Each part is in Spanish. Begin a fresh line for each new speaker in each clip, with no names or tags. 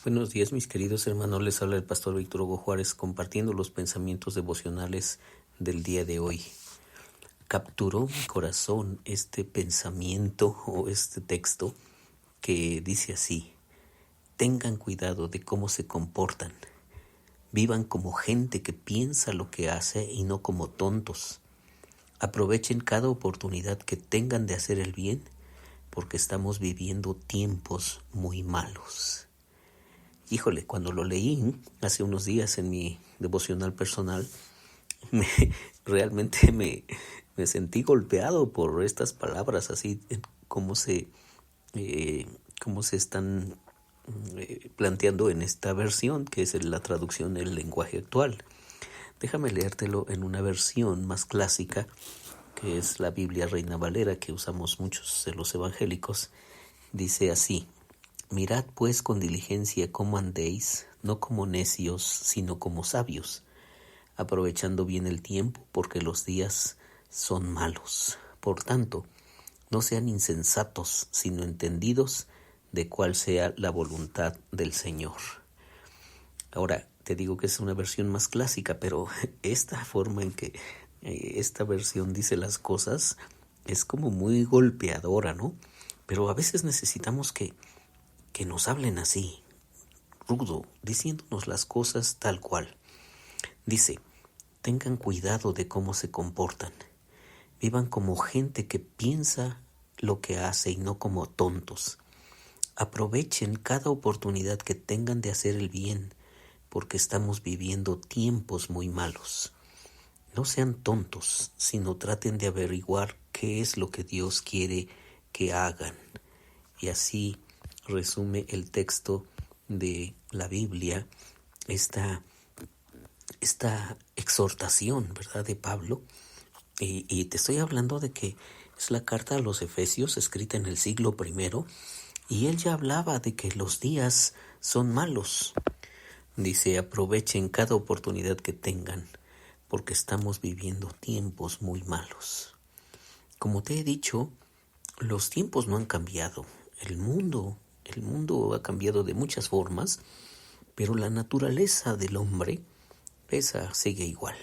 Buenos días, mis queridos hermanos. Les habla el pastor Víctor Hugo Juárez compartiendo los pensamientos devocionales del día de hoy. Capturó mi corazón este pensamiento o este texto que dice así: tengan cuidado de cómo se comportan. Vivan como gente que piensa lo que hace y no como tontos. Aprovechen cada oportunidad que tengan de hacer el bien, porque estamos viviendo tiempos muy malos. Híjole, cuando lo leí hace unos días en mi devocional personal, realmente me sentí golpeado por estas palabras, así como cómo se están planteando en esta versión, que es la traducción del lenguaje actual. Déjame leértelo en una versión más clásica, que es la Biblia Reina Valera, que usamos muchos de los evangélicos. Dice así: mirad pues con diligencia cómo andéis, no como necios, sino como sabios, aprovechando bien el tiempo, porque los días son malos. Por tanto, no sean insensatos, sino entendidos de cuál sea la voluntad del Señor. Ahora, te digo que es una versión más clásica, pero esta forma en que esta versión dice las cosas es como muy golpeadora, ¿no? Pero a veces necesitamos que nos hablen así, rudo, diciéndonos las cosas tal cual. Dice: tengan cuidado de cómo se comportan. Vivan como gente que piensa lo que hace y no como tontos. Aprovechen cada oportunidad que tengan de hacer el bien, porque estamos viviendo tiempos muy malos. No sean tontos, sino traten de averiguar qué es lo que Dios quiere que hagan. Y así resume el texto de la Biblia esta exhortación, ¿verdad?, de Pablo. Y te estoy hablando de que es la carta a los Efesios, escrita en el siglo I, y él ya hablaba de que los días son malos. Dice: aprovechen cada oportunidad que tengan, porque estamos viviendo tiempos muy malos. Como te he dicho, los tiempos no han cambiado. El mundo ha cambiado de muchas formas, pero la naturaleza del hombre, esa sigue igual,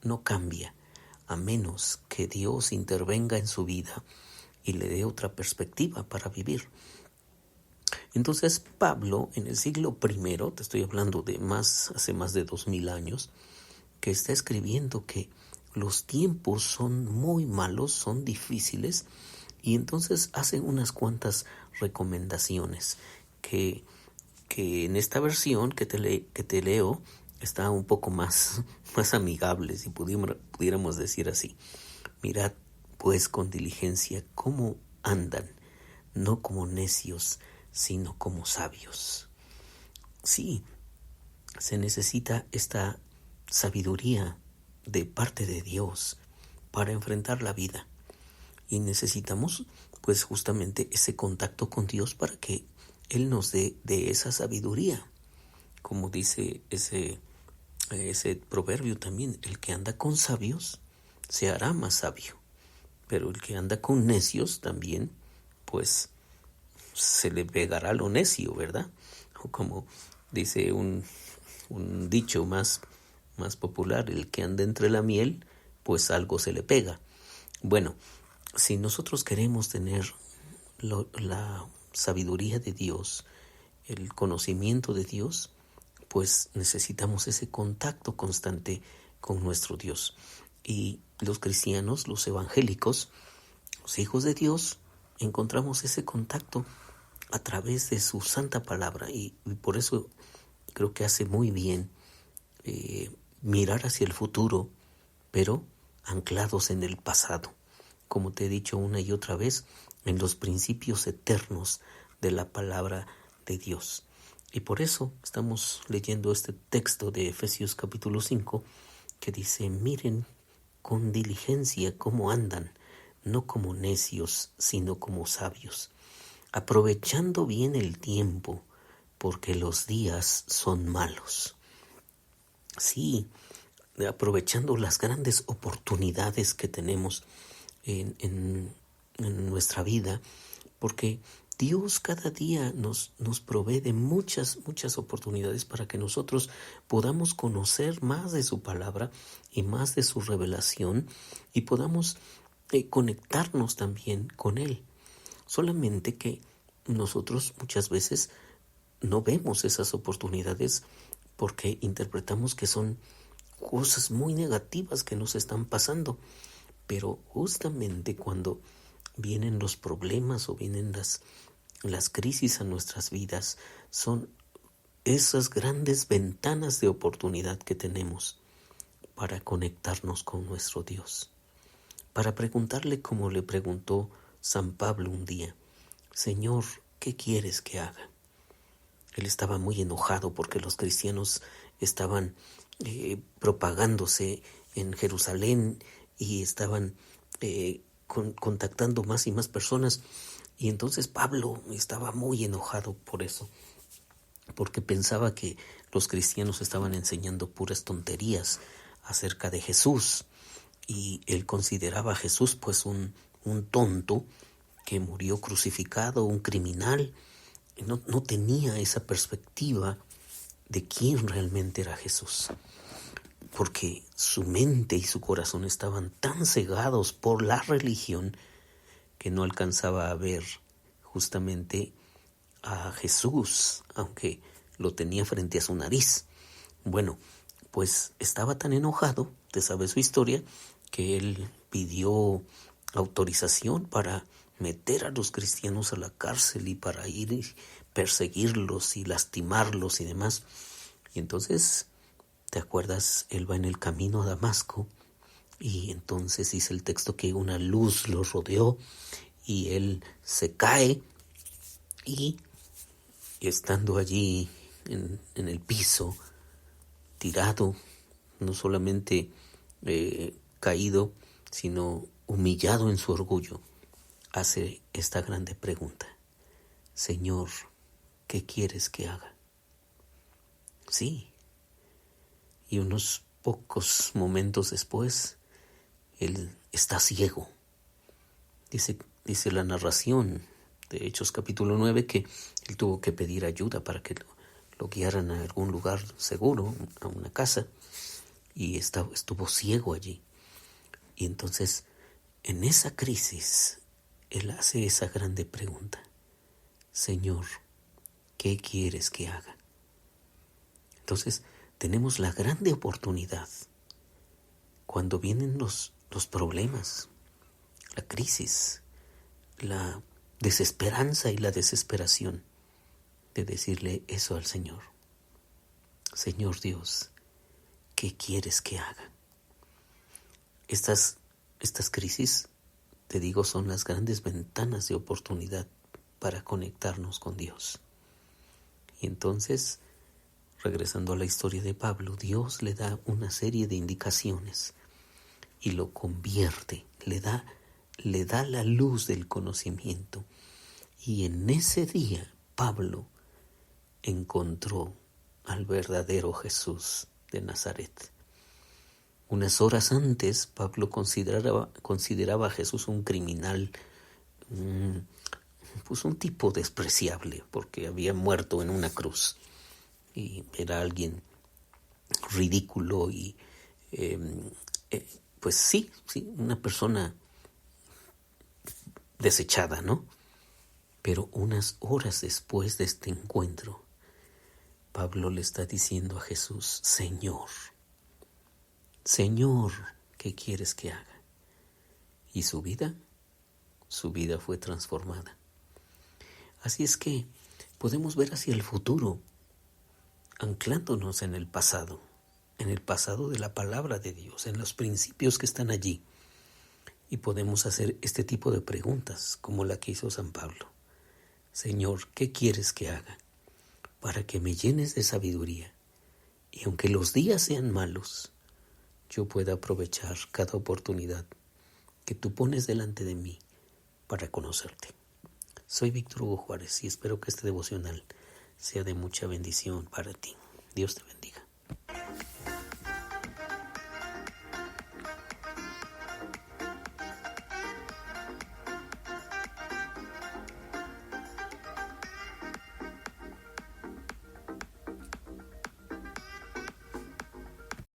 no cambia, a menos que Dios intervenga en su vida y le dé otra perspectiva para vivir. Entonces Pablo, en el siglo I, te estoy hablando de hace más de 2000 años, que está escribiendo que los tiempos son muy malos, son difíciles, y entonces hace unas cuantas recomendaciones que en esta versión que te leo está un poco más amigables, si pudiéramos decir así. Mirad pues con diligencia cómo andan, no como necios, sino como sabios. Sí, se necesita esta sabiduría de parte de Dios para enfrentar la vida. Y necesitamos pues justamente ese contacto con Dios para que Él nos dé de esa sabiduría. Como dice ese proverbio también: el que anda con sabios se hará más sabio, pero el que anda con necios también pues se le pegará lo necio, ¿verdad? O como dice un dicho más popular: el que anda entre la miel pues algo se le pega. Bueno, si nosotros queremos tener la sabiduría de Dios, el conocimiento de Dios, pues necesitamos ese contacto constante con nuestro Dios. Y los cristianos, los evangélicos, los hijos de Dios, encontramos ese contacto a través de su santa palabra. Y por eso creo que hace muy bien mirar hacia el futuro, pero anclados en el pasado. Como te he dicho una y otra vez, en los principios eternos de la palabra de Dios. Y por eso estamos leyendo este texto de Efesios capítulo 5, que dice: miren con diligencia cómo andan, no como necios, sino como sabios, aprovechando bien el tiempo, porque los días son malos. Sí, aprovechando las grandes oportunidades que tenemos en nuestra vida, porque Dios cada día nos provee de muchas oportunidades para que nosotros podamos conocer más de su palabra y más de su revelación y podamos conectarnos también con Él. Solamente que nosotros muchas veces no vemos esas oportunidades porque interpretamos que son cosas muy negativas que nos están pasando. Pero justamente cuando vienen los problemas o vienen las crisis a nuestras vidas, son esas grandes ventanas de oportunidad que tenemos para conectarnos con nuestro Dios. Para preguntarle como le preguntó San Pablo un día: Señor, ¿qué quieres que haga? Él estaba muy enojado porque los cristianos estaban propagándose en Jerusalén y estaban contactando más y más personas. Y entonces Pablo estaba muy enojado por eso, porque pensaba que los cristianos estaban enseñando puras tonterías acerca de Jesús. Y él consideraba a Jesús pues un tonto que murió crucificado, un criminal. No tenía esa perspectiva de quién realmente era Jesús, porque su mente y su corazón estaban tan cegados por la religión que no alcanzaba a ver justamente a Jesús, aunque lo tenía frente a su nariz. Bueno, pues estaba tan enojado, usted sabe su historia, que él pidió autorización para meter a los cristianos a la cárcel y para ir y perseguirlos y lastimarlos y demás. Y entonces, ¿te acuerdas? Él va en el camino a Damasco y entonces dice el texto que una luz lo rodeó y él se cae y estando allí en el piso, tirado, no solamente caído, sino humillado en su orgullo, hace esta grande pregunta: Señor, ¿qué quieres que haga? Sí. Y unos pocos momentos después, él está ciego. Dice la narración de Hechos capítulo 9 que él tuvo que pedir ayuda para que lo guiaran a algún lugar seguro, a una casa, y estuvo ciego allí. Y entonces, en esa crisis, él hace esa grande pregunta: Señor, ¿qué quieres que haga? Entonces, tenemos la grande oportunidad, cuando vienen los problemas, la crisis, la desesperanza y la desesperación, de decirle eso al Señor: Señor Dios, ¿qué quieres que haga? Estas crisis, te digo, son las grandes ventanas de oportunidad para conectarnos con Dios. Y entonces, regresando a la historia de Pablo, Dios le da una serie de indicaciones y lo convierte, le da la luz del conocimiento. Y en ese día Pablo encontró al verdadero Jesús de Nazaret. Unas horas antes, Pablo consideraba a Jesús un criminal, pues un tipo despreciable, porque había muerto en una cruz y era alguien ridículo y pues sí, una persona desechada, ¿no? Pero unas horas después de este encuentro, Pablo le está diciendo a Jesús: Señor, ¿qué quieres que haga? Y su vida fue transformada. Así es que podemos ver hacia el futuro, anclándonos en el pasado de la palabra de Dios, en los principios que están allí. Y podemos hacer este tipo de preguntas, como la que hizo San Pablo: Señor, ¿qué quieres que haga? Para que me llenes de sabiduría, y aunque los días sean malos, yo pueda aprovechar cada oportunidad que tú pones delante de mí para conocerte. Soy Víctor Hugo Juárez y espero que este devocional sea de mucha bendición para ti. Dios te bendiga.